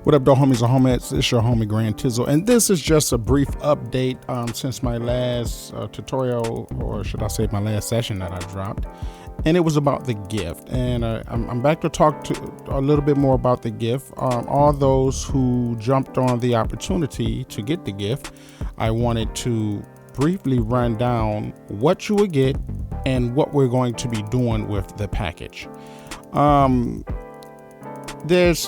What up, though, homies and homies? It's your homie Grand Tizzle, and this is just a brief update since my last tutorial, or should I say my last session that I dropped, and it was about the gift. And I'm back to talk a little bit more about the gift. All those who jumped on the opportunity to get the gift, I wanted to briefly run down what you would get and what we're going to be doing with the package. There's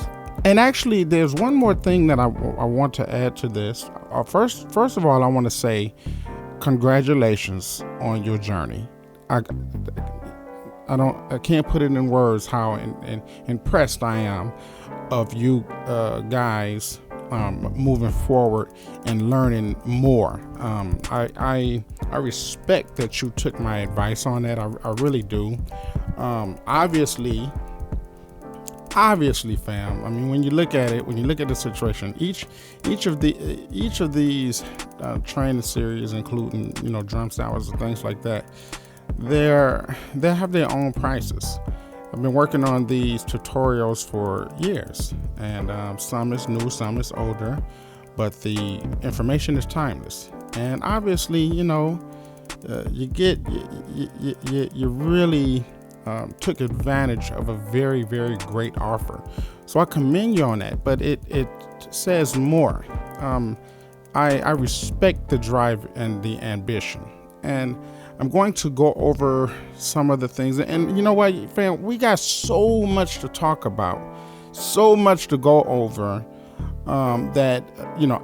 one more thing that I want to add to this. First of all, I want to say congratulations on your journey. I can't put it in words how impressed I am of you guys moving forward and learning more. I respect that you took my advice on that. I really do. Obviously, fam. I mean, when you look at the situation, each of these training series, including drum samples and things like that, they have their own prices. I've been working on these tutorials for years, and some is new, some is older, but the information is timeless. And obviously, you really took advantage of a very, very great offer. So I commend you on that, but it says more. I respect the drive and the ambition, and I'm going to go over some of the things. And you know what, fam, we got so much to talk about, so much to go over, that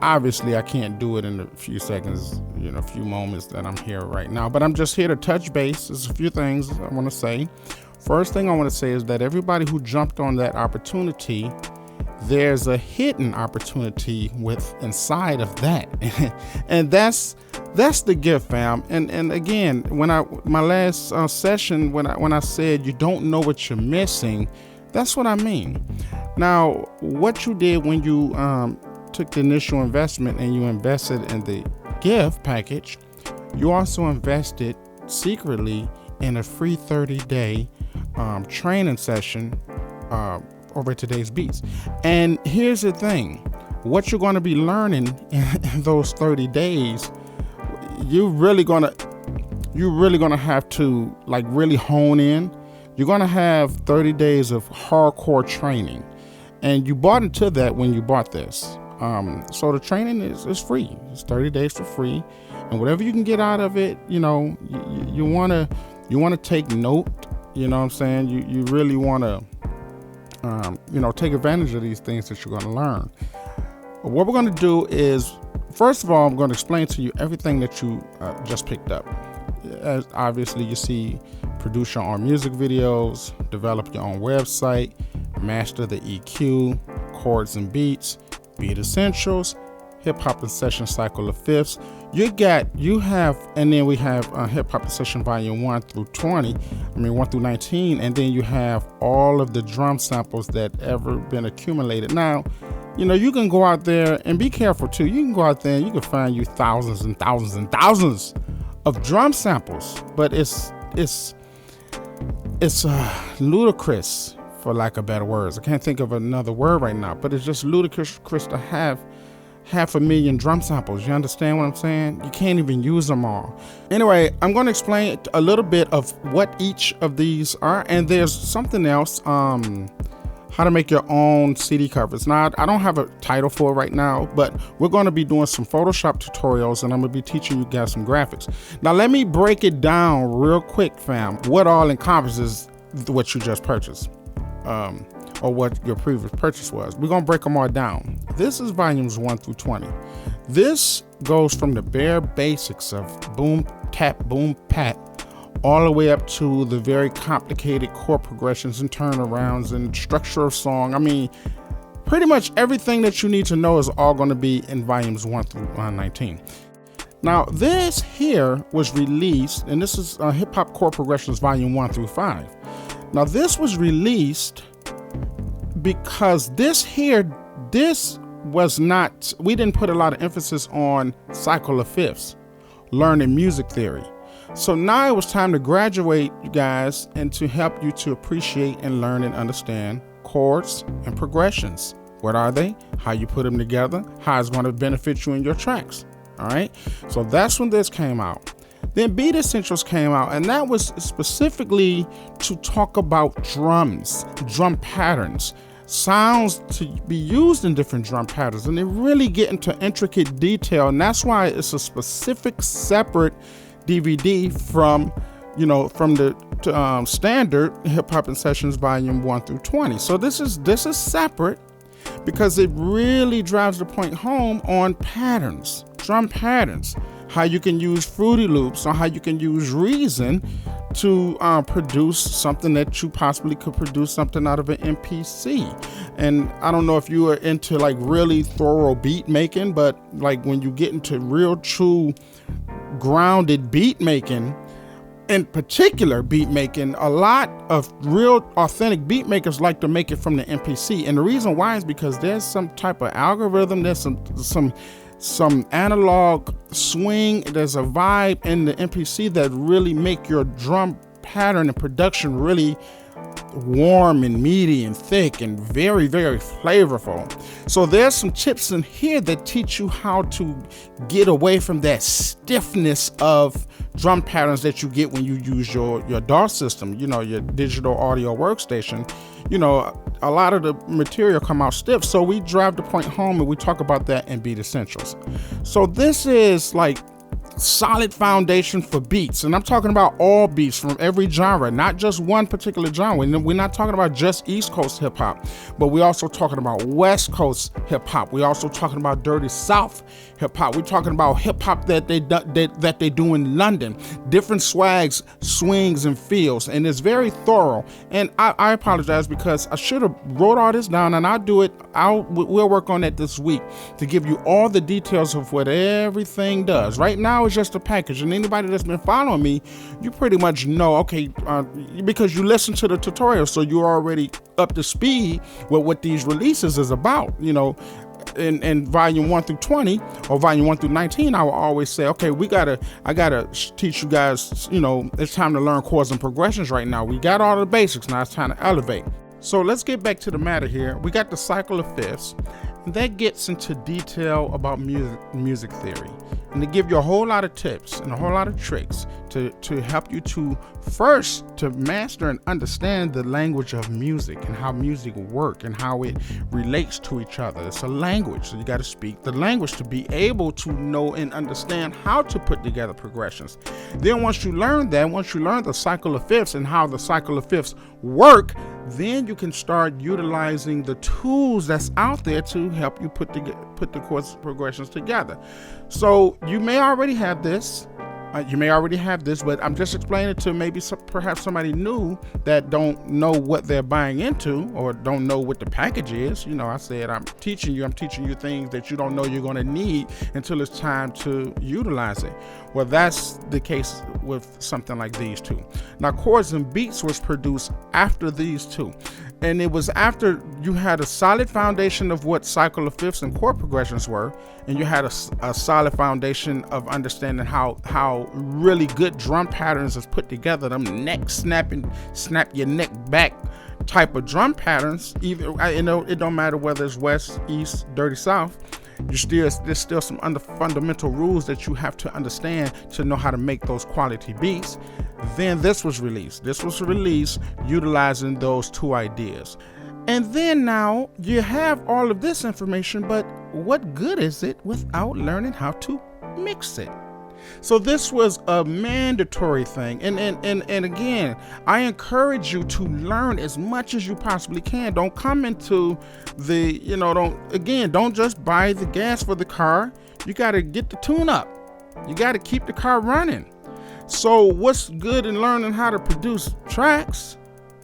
obviously I can't do it in a few seconds, a few moments that I'm here right now, but I'm just here to touch base. There's a few things I want to say. First thing I want to say is that everybody who jumped on that opportunity, there's a hidden opportunity inside of that. And that's the gift, fam. And again, my last session, when I said you don't know what you're missing, that's what I mean. Now, what you did when you took the initial investment and you invested in the gift package, you also invested secretly in a free 30-day training session over Today's Beats. And here's the thing, what you're going to be learning in those 30 days, you're really gonna have to really hone in. You're gonna have 30 days of hardcore training, and you bought into that when you bought this. So the training is free. It's 30 days for free, and whatever you can get out of it, you wanna take note. You know what I'm saying? You really wanna take advantage of these things that you're gonna learn. What we're gonna do is, first of all, I'm gonna explain to you everything that you just picked up. As obviously you see, produce your own music videos, develop your own website, master the EQ, chords and beats, beat essentials, hip hop and session cycle of fifths. And then we have hip hop and session volume 1 through 19, and then you have all of the drum samples that ever been accumulated. Now, you can go out there and be careful too. You can go out there and you can find you thousands and thousands and thousands of drum samples, but it's ludicrous, for lack of better words. I can't think of another word right now, but it's just ludicrous to have 500,000 drum samples. You understand what I'm saying? You can't even use them all. Anyway, I'm going to explain a little bit of what each of these are, and there's something else, how to make your own CD covers. Now, I don't have a title for it right now, but we're going to be doing some Photoshop tutorials, and I'm going to be teaching you guys some graphics. Now, let me break it down real quick, fam, what all encompasses what you just purchased, or what your previous purchase was. We're going to break them all down. This is volumes 1 through 20. This goes from the bare basics of boom, tap, boom, pat, all the way up to the very complicated chord progressions and turnarounds and structure of song. I mean, pretty much everything that you need to know is all going to be in volumes 1 through 19. Now, this here was released, and this is Hip Hop Chord Progressions volume 1 through 5. Now, this was released because we didn't put a lot of emphasis on cycle of fifths, learning music theory. So now it was time to graduate, you guys, and to help you to appreciate and learn and understand chords and progressions, What are they? How you put them together, how it's going to benefit you in your tracks. All right. So that's when this came out. Then Beat Essentials came out, and that was specifically to talk about drums, drum patterns, sounds to be used in different drum patterns, and they really get into intricate detail. And that's why it's a specific separate DVD from the standard Hip Hop and Sessions Volume 1 through 20. So this is separate because it really drives the point home on patterns, drum patterns, how you can use Fruity Loops, or how you can use Reason to produce something that you possibly could produce something out of an MPC. And I don't know if you are into like really thorough beat making, but like when you get into real true grounded beat making, in particular beat making, a lot of real authentic beat makers like to make it from the MPC. And the reason why is because there's some type of algorithm, there's some analog swing, there's a vibe in the MPC that really make your drum pattern and production really warm and meaty and thick and very, very flavorful. So there's some tips in here that teach you how to get away from that stiffness of drum patterns that you get when you use your DAW system, your digital audio workstation. A lot of the material come out stiff. So we drive the point home and we talk about that in Beat Essentials. So this is like solid foundation for beats, and I'm talking about all beats from every genre, not just one particular genre. We're not talking about just East Coast hip hop, but we're also talking about West Coast hip hop. We're also talking about Dirty South hip hop. We're talking about hip hop that they do in London, different swags, swings, and feels, and it's very thorough. And I apologize because I should have wrote all this down, and I'll do it. We'll work on that this week to give you all the details of what everything does. Right now it's just a package, and anybody that's been following me, you pretty much know, okay, because you listen to the tutorial, so you're already up to speed with what these releases is about. In volume 1 through 20 or volume 1 through 19, I will always say, okay, I gotta teach you guys, it's time to learn chords and progressions right now. We got all the basics, now it's time to elevate. So let's get back to the matter here. We got the cycle of fifths, and that gets into detail about music theory, and to give you a whole lot of tips and a whole lot of tricks to help you to master and understand the language of music and how music works and how it relates to each other. It's a language, so you got to speak the language to be able to know and understand how to put together progressions. Then once you learn the cycle of fifths and how the cycle of fifths work, then you can start utilizing the tools that's out there to help you put the chords progressions together. So you may already have this. But I'm just explaining to perhaps somebody new that don't know what they're buying into or don't know what the package is. I said I'm teaching you things that you don't know you're going to need until it's time to utilize it. Well, that's the case with something like these two. Now, Chords and Beats was produced after these two. And it was after you had a solid foundation of what cycle of fifths and chord progressions were, and you had a solid foundation of understanding how really good drum patterns is put together, them neck snapping, snap your neck back type of drum patterns. Even it don't matter whether it's West, East, Dirty South. There's still some fundamental rules that you have to understand to know how to make those quality beats. Then this was released utilizing those two ideas. And then now you have all of this information, but what good is it without learning how to mix it? So this was a mandatory thing. And again, I encourage you to learn as much as you possibly can. Don't come into don't just buy the gas for the car. You got to get the tune up. You got to keep the car running. So what's good in learning how to produce tracks?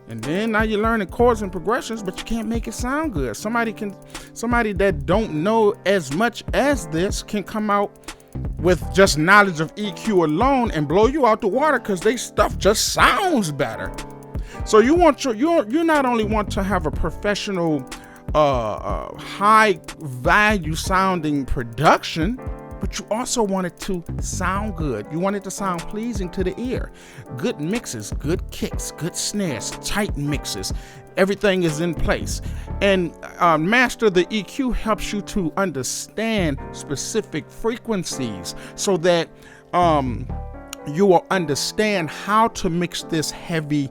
And then now you're learning chords and progressions, but you can't make it sound good. Somebody that don't know as much as this can come out with just knowledge of EQ alone and blow you out the water because they stuff just sounds better. So you not only want to have a professional, high value sounding production, but you also want it to sound good. You want it to sound pleasing to the ear. Good mixes, good kicks, good snares, tight mixes, everything is in place. And Master the EQ helps you to understand specific frequencies so that you will understand how to mix this heavy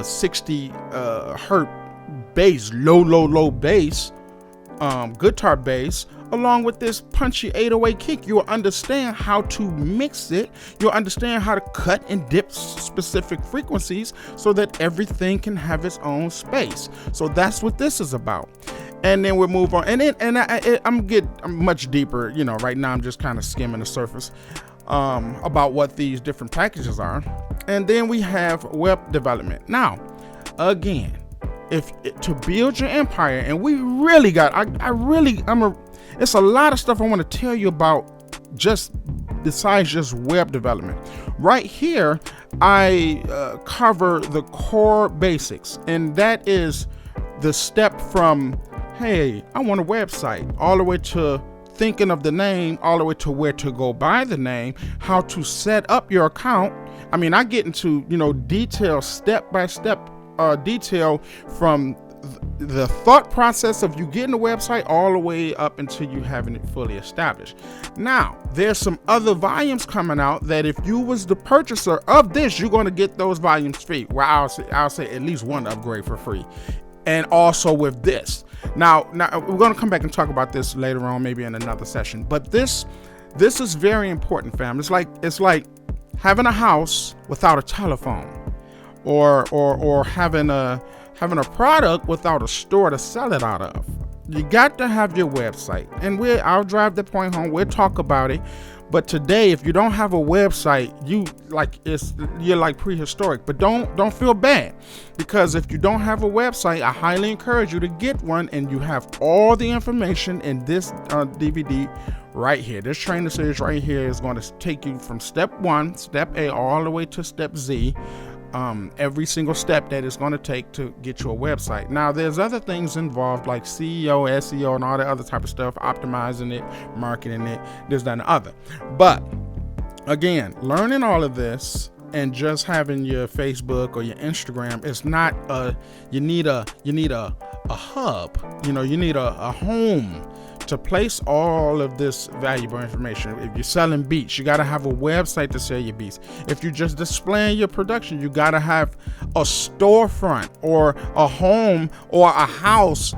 60 hertz bass, low bass, guitar bass, along with this punchy 808 kick. You'll understand how to mix it. You'll understand how to cut and dip specific frequencies so that everything can have its own space. So that's what this is about. And then we'll move on. I'm much deeper. Right now I'm just kind of skimming the surface about what these different packages are. And then we have web development. Now, again, to build your empire, and we really got, it's a lot of stuff I want to tell you about just besides just web development. Right here, I cover the core basics, and that is the step from, hey, I want a website, all the way to thinking of the name, all the way to where to go buy the name, how to set up your account. I mean, I get into, detail, step-by-step detail from the thought process of you getting a website all the way up until you having it fully established. Now, there's some other volumes coming out that if you was the purchaser of this, you're going to get those volumes free. Well, I'll say at least one upgrade for free. And also with this. Now we're going to come back and talk about this later on, maybe in another session. But this is very important, fam. It's like having a house without a telephone, or having a product without a store to sell it out of. You got to have your website, and I'll drive the point home. We'll talk about it. But today, if you don't have a website, you're like prehistoric. But don't feel bad, because if you don't have a website, I highly encourage you to get one, and you have all the information in this DVD right here. This training series right here is going to take you from step 1, step A, all the way to step Z. Every single step that it's going to take to get you a website. Now, there's other things involved like SEO, and all that other type of stuff, optimizing it, marketing it, this, that, and the other. But again, learning all of this and just having your Facebook or your Instagram is not you need a hub. You need a home to place all of this valuable information. If you're selling beats, you got to have a website to sell your beats. If you're just displaying your production, you got to have a storefront or a home or a house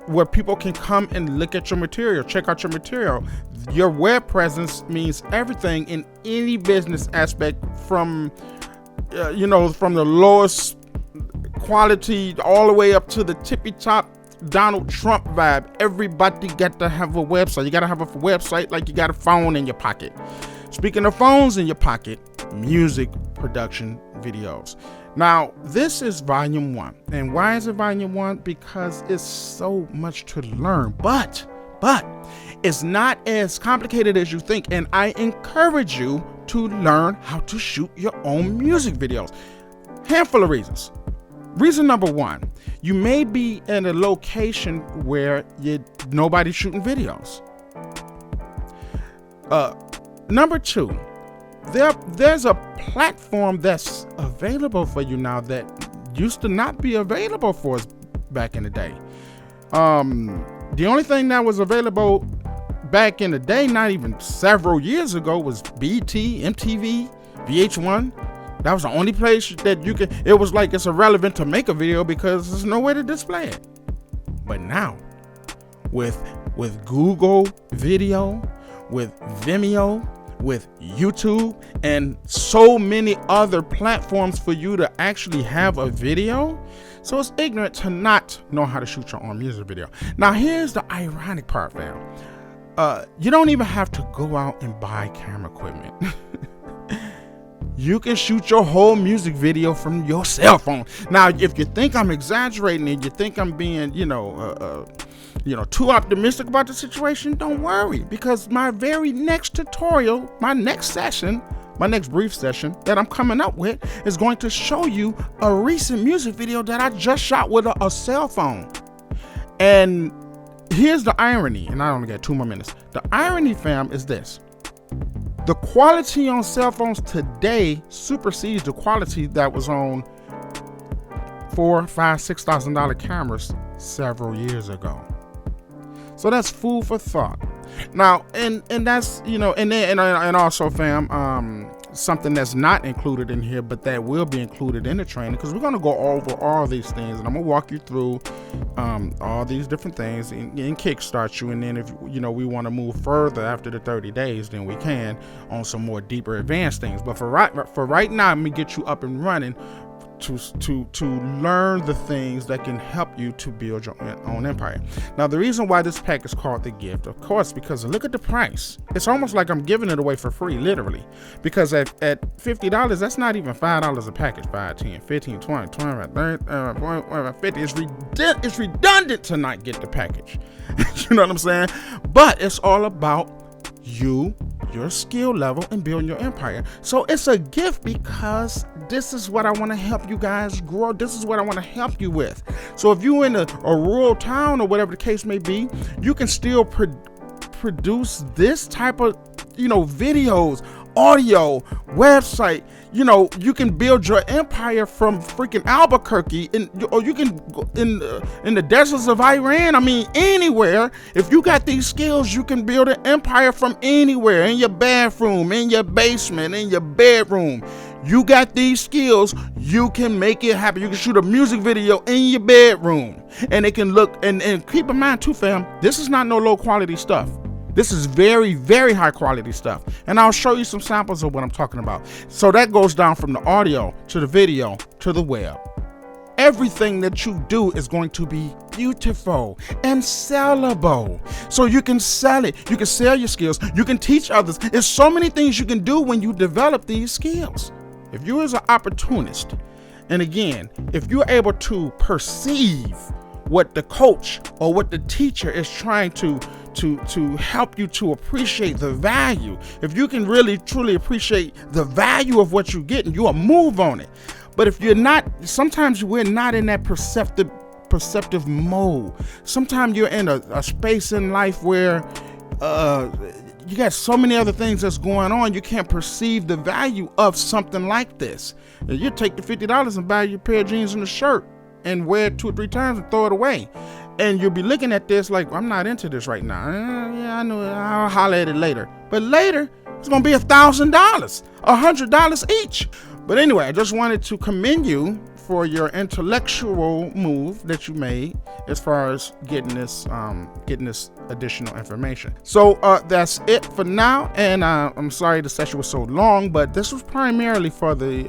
where people can come and look at your material, check out your material. Your web presence means everything in any business aspect, from from the lowest quality all the way up to the tippy top Donald Trump vibe. Everybody got to have a website. You got to have a website like you got a phone in your pocket. Speaking of phones in your pocket, music production videos. Now, this is volume 1. And why is it volume 1? Because it's so much to learn. But it's not as complicated as you think. And I encourage you to learn how to shoot your own music videos. Handful of reasons. Reason number 1, you may be in a location where nobody's shooting videos. Number 2, there's a platform that's available for you now that used to not be available for us back in the day. The only thing that was available back in the day, not even several years ago, was BT, MTV, VH1. That was the only place that you could. It was like it's irrelevant to make a video because there's no way to display it. But now, with Google Video, with Vimeo, with YouTube, and so many other platforms for you to actually have a video, so it's ignorant to not know how to shoot your own music video. Now, here's the ironic part, fam. You don't even have to go out and buy camera equipment. You can shoot your whole music video from your cell phone. Now, if you think I'm exaggerating and you think I'm being, too optimistic about the situation, don't worry, because my very next tutorial, my next brief session that I'm coming up with is going to show you a recent music video that I just shot with a cell phone. And here's the irony, and I only got 2 more minutes. The irony, fam, is this. The quality on cell phones today supersedes the quality that was on $4,000, $5,000, $6,000 cameras several years ago. So that's food for thought. Now, and that's, you know, and also, fam, something that's not included in here, but that will be included in the training, because we're going to go over all these things, and I'm going to walk you through all these different things and kickstart you. And then if, you know, we want to move further after the 30 days, then we can on some more deeper advanced things. But for right now, let me get you up and running to learn the things that can help you to build your own empire. Now, the reason why this pack is called The Gift, of course, because look at the price. It's almost like I'm giving it away for free, literally, because at $50, that's not even $5 a package. 5, 10, 15, 20, 25, 30, 50. It's redundant to not get the package. You know what I'm saying? But it's all about you, your skill level, and building your empire. So it's a gift because this is what I want to help you guys grow. This is what I want to help you with. So if you're in a rural town or whatever the case may be, you can still produce this type of, you know, videos, audio, website. You know, you can build your empire from freaking Albuquerque, or you can go in the deserts of Iran. I mean, anywhere. If you got these skills, you can build an empire from anywhere, in your bathroom, in your basement, in your bedroom. You got these skills, you can make it happen. You can shoot a music video in your bedroom, and it can look, and keep in mind too, fam, this is not no low quality stuff. This is very, very high quality stuff. And I'll show you some samples of what I'm talking about. So that goes down from the audio to the video to the web. Everything that you do is going to be beautiful and sellable. So you can sell it. You can sell your skills. You can teach others. There's so many things you can do when you develop these skills. If you as an opportunist, and again, if you're able to perceive what the coach or what the teacher is trying to help you to appreciate the value, if you can really truly appreciate the value of what you get, and you'll move on it. But if you're not, sometimes we're not in that perceptive mode. Sometimes you're in a space in life where you got so many other things that's going on, you can't perceive the value of something like this. You take the $50 and buy your pair of jeans and a shirt and wear it 2 or 3 times and throw it away. And you'll be looking at this like, I'm not into this right now. Yeah, I know, I'll holler at it later. But later, it's gonna be $1,000, $100 each. But anyway, I just wanted to commend you for your intellectual move that you made as far as getting this additional information. So that's it for now. And I'm sorry the session was so long, but this was primarily for the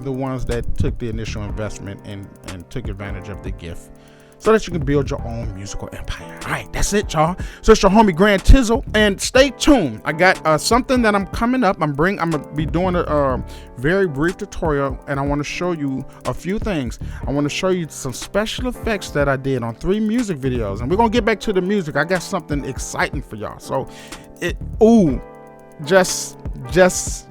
ones that took the initial investment and took advantage of the gift, so that you can build your own musical empire. All right, that's it, y'all. So it's your homie Grand Tizzle, and stay tuned. I got something that I'm coming up. I'm gonna be doing a very brief tutorial, and I want to show you a few things. I want to show you some special effects that I did on 3 music videos, and we're gonna get back to the music. I got something exciting for y'all. So just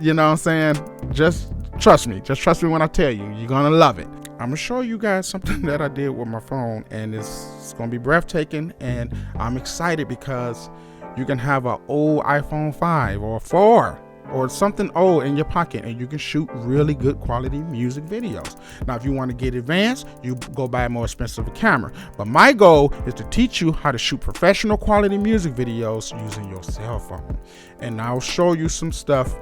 you know what I'm saying? Just trust me when I tell you, you're gonna love it. I'm gonna show you guys something that I did with my phone, and it's gonna be breathtaking, and I'm excited because you can have an old iPhone 5 or 4 or something old in your pocket, and you can shoot really good quality music videos. Now, if you want to get advanced, you go buy a more expensive camera. But my goal is to teach you how to shoot professional quality music videos using your cell phone. And I'll show you some stuff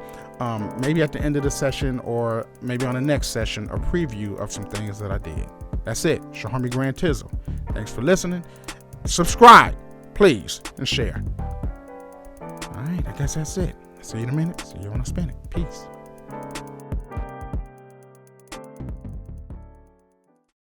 maybe at the end of the session, or maybe on the next session, a preview of some things that I did. That's it. It's your homie Grand Tizzle. Thanks for listening. Subscribe, please, and share. All right, I guess that's it. See you in a minute. See you when I spin it. Peace.